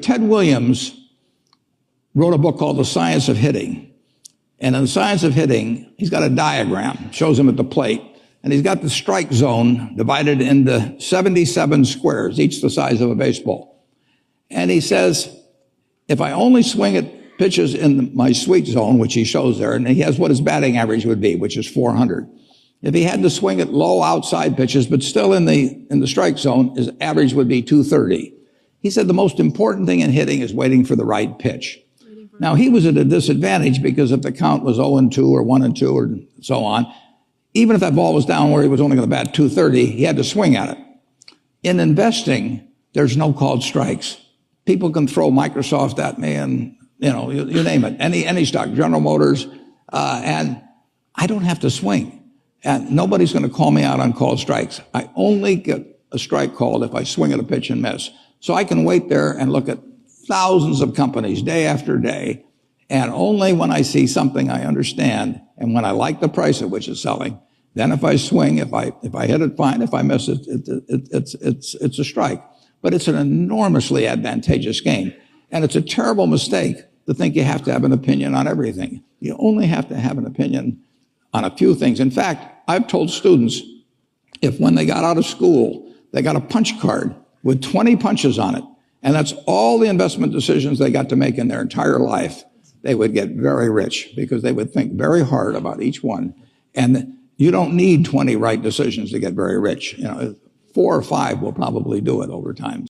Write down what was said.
Ted Williams wrote a book called The Science of Hitting. And in The Science of Hitting, he's got a diagram, shows him at the plate, and he's got the strike zone divided into 77 squares, each the size of a baseball. And he says, if I only swing at pitches in my sweet zone, which he shows there, and he has what his batting average would be, which is 400. If he had to swing at low outside pitches, but still in the strike zone, his average would be 230. He said the most important thing in hitting is waiting for the right pitch. Now, he was at a disadvantage because if the count was 0-2 or 1-2 or so on, even if that ball was down where he was only going to bat 230, he had to swing at it. In investing, there's no called strikes. People can throw Microsoft at me and, you name it, any stock, General Motors, and I don't have to swing. And nobody's going to call me out on called strikes. I only get a strike called if I swing at a pitch and miss. So I can wait there and look at thousands of companies day after day, and only when I see something I understand and when I like the price at which it's selling, then if I swing, if I hit it, fine. If I miss it, it's a strike. But it's an enormously advantageous game, and it's a terrible mistake to think you have to have an opinion on everything. You only have to have an opinion on a few things. In fact, I've told students, if when they got out of school, they got a punch card with 20 punches on it, and that's all the investment decisions they got to make in their entire life, they would get very rich because they would think very hard about each one. And you don't need 20 right decisions to get very rich. 4 or 5 will probably do it over time.